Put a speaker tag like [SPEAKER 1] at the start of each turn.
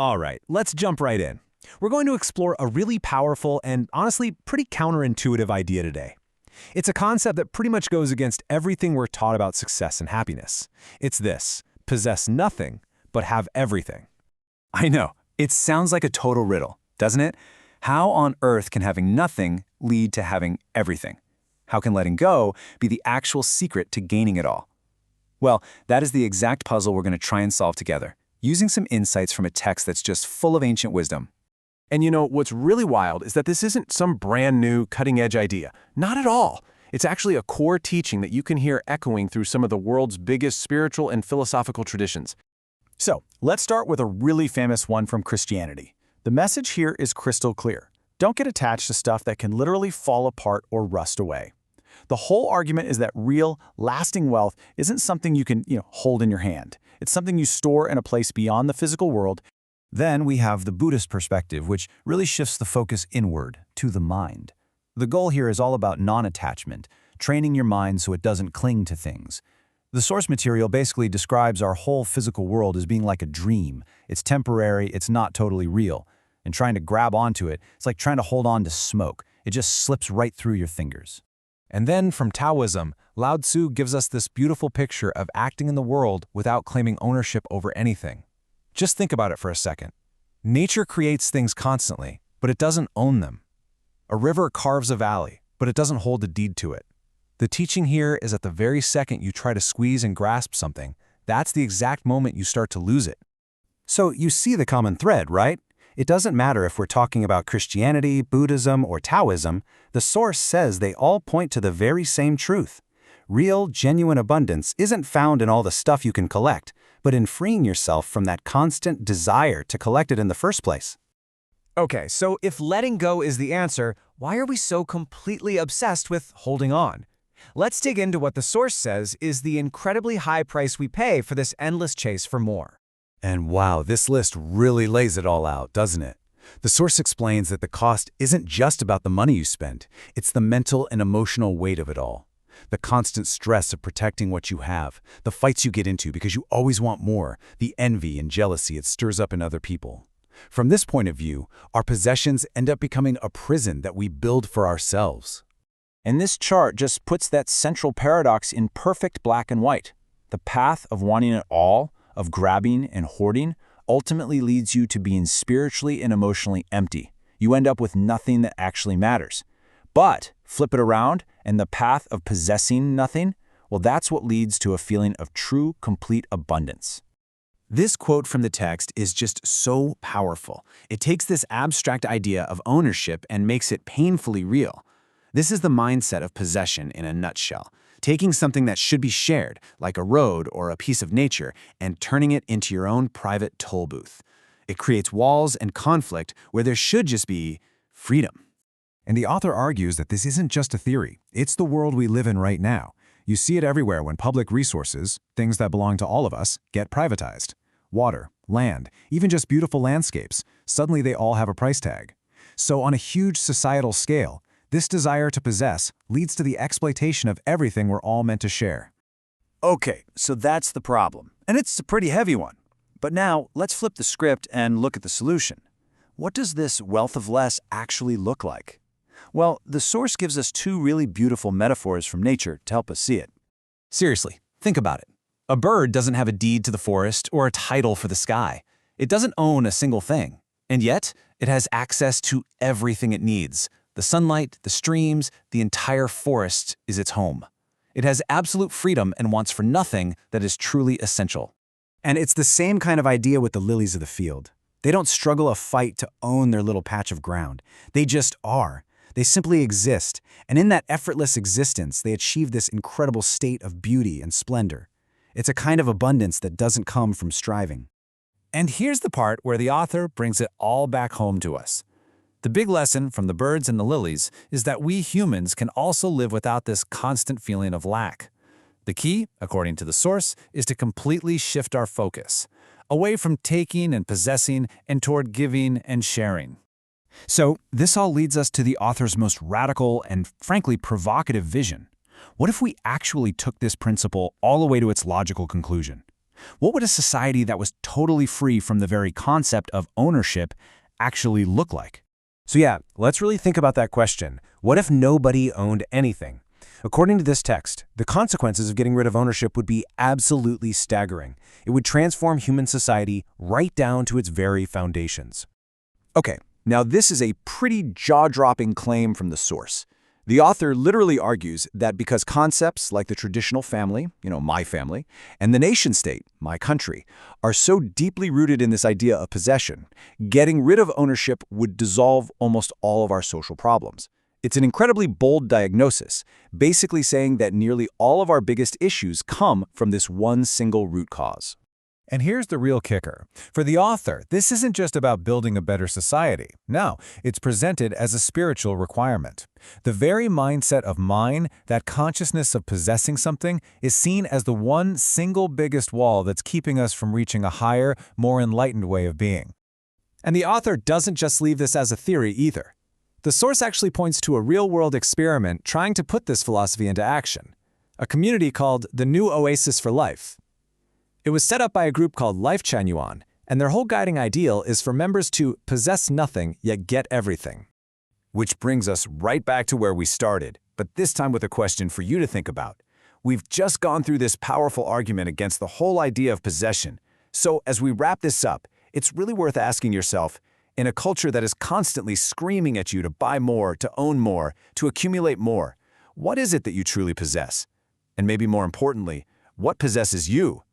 [SPEAKER 1] All right, let's jump right in. We're going to explore a really powerful and honestly pretty counterintuitive idea today. It's a concept that pretty much goes against everything we're taught about success and happiness. It's this: possess nothing, but have everything.
[SPEAKER 2] I know, it sounds like a total riddle, doesn't it? How on earth can having nothing lead to having everything? How can letting go be the actual secret to gaining it all? Well, that is the exact puzzle we're going to try and solve together, using some insights from a text that's just full of ancient wisdom.
[SPEAKER 1] And you know, what's really wild is that this isn't some brand new, cutting-edge idea. Not at all. It's actually a core teaching that you can hear echoing through some of the world's biggest spiritual and philosophical traditions.
[SPEAKER 3] So, let's start with a really famous one from Christianity. The message here is crystal clear. Don't get attached to stuff that can literally fall apart or rust away. The whole argument is that real, lasting wealth isn't something you can, hold in your hand. It's something you store in a place beyond the physical world.
[SPEAKER 4] Then we have the Buddhist perspective, which really shifts the focus inward, to the mind. The goal here is all about non-attachment, training your mind so it doesn't cling to things. The source material basically describes our whole physical world as being like a dream. It's temporary, it's not totally real. And trying to grab onto it, it's like trying to hold on to smoke. It just slips right through your fingers.
[SPEAKER 1] And then from Taoism, Lao Tzu gives us this beautiful picture of acting in the world without claiming ownership over anything. Just think about it for a second. Nature creates things constantly, but it doesn't own them. A river carves a valley, but it doesn't hold a deed to it. The teaching here is that the very second you try to squeeze and grasp something, that's the exact moment you start to lose it.
[SPEAKER 4] So you see the common thread, right? It doesn't matter if we're talking about Christianity, Buddhism, or Taoism, the source says they all point to the very same truth. Real, genuine abundance isn't found in all the stuff you can collect, but in freeing yourself from that constant desire to collect it in the first place.
[SPEAKER 5] Okay, so if letting go is the answer, why are we so completely obsessed with holding on? Let's dig into what the source says is the incredibly high price we pay for this endless chase for more.
[SPEAKER 4] And wow, this list really lays it all out, doesn't it? The source explains that the cost isn't just about the money you spend, it's the mental and emotional weight of it all. The constant stress of protecting what you have, the fights you get into because you always want more, the envy and jealousy it stirs up in other people. From this point of view, our possessions end up becoming a prison that we build for ourselves.
[SPEAKER 3] And this chart just puts that central paradox in perfect black and white. The path of wanting it all, of grabbing and hoarding, ultimately leads you to being spiritually and emotionally empty. You end up with nothing that actually matters. But flip it around, and the path of possessing nothing, well, that's what leads to a feeling of true, complete abundance.
[SPEAKER 2] This quote from the text is just so powerful. It takes this abstract idea of ownership and makes it painfully real. This is the mindset of possession in a nutshell. Taking something that should be shared, like a road or a piece of nature, and turning it into your own private toll booth. It creates walls and conflict where there should just be freedom.
[SPEAKER 1] And the author argues that this isn't just a theory, it's the world we live in right now. You see it everywhere when public resources, things that belong to all of us, get privatized. Water, land, even just beautiful landscapes, suddenly they all have a price tag. So on a huge societal scale, this desire to possess leads to the exploitation of everything we're all meant to share.
[SPEAKER 3] Okay, so that's the problem, and it's a pretty heavy one. But now, let's flip the script and look at the solution. What does this wealth of less actually look like? Well, the source gives us two really beautiful metaphors from nature to help us see it.
[SPEAKER 2] Seriously, think about it. A bird doesn't have a deed to the forest or a title for the sky. It doesn't own a single thing, and yet it has access to everything it needs. The sunlight, the streams, the entire forest is its home. It has absolute freedom and wants for nothing that is truly essential.
[SPEAKER 4] And it's the same kind of idea with the lilies of the field. They don't struggle a fight to own their little patch of ground. They just are. They simply exist, and in that effortless existence, they achieve this incredible state of beauty and splendor. It's a kind of abundance that doesn't come from striving.
[SPEAKER 3] And here's the part where the author brings it all back home to us. The big lesson from the birds and the lilies is that we humans can also live without this constant feeling of lack. The key, according to the source, is to completely shift our focus, away from taking and possessing and toward giving and sharing.
[SPEAKER 2] So this all leads us to the author's most radical and, frankly, provocative vision. What if we actually took this principle all the way to its logical conclusion?
[SPEAKER 3] What would a society that was totally free from the very concept of ownership actually look like?
[SPEAKER 1] So yeah, let's really think about that question. What if nobody owned anything? According to this text, the consequences of getting rid of ownership would be absolutely staggering. It would transform human society right down to its very foundations.
[SPEAKER 3] Okay, now this is a pretty jaw-dropping claim from the source. The author literally argues that because concepts like the traditional family, my family, and the nation-state, my country, are so deeply rooted in this idea of possession, getting rid of ownership would dissolve almost all of our social problems. It's an incredibly bold diagnosis, basically saying that nearly all of our biggest issues come from this one single root cause.
[SPEAKER 1] And here's the real kicker. For the author, this isn't just about building a better society. No, it's presented as a spiritual requirement. The very mindset of mine, that consciousness of possessing something, is seen as the one single biggest wall that's keeping us from reaching a higher, more enlightened way of being.
[SPEAKER 5] And the author doesn't just leave this as a theory either. The source actually points to a real-world experiment trying to put this philosophy into action, a community called the New Oasis for Life. It was set up by a group called Lifechanyuan, and their whole guiding ideal is for members to possess nothing yet get everything.
[SPEAKER 3] Which brings us right back to where we started, but this time with a question for you to think about. We've just gone through this powerful argument against the whole idea of possession. So as we wrap this up, it's really worth asking yourself, in a culture that is constantly screaming at you to buy more, to own more, to accumulate more, what is it that you truly possess? And maybe more importantly, what possesses you?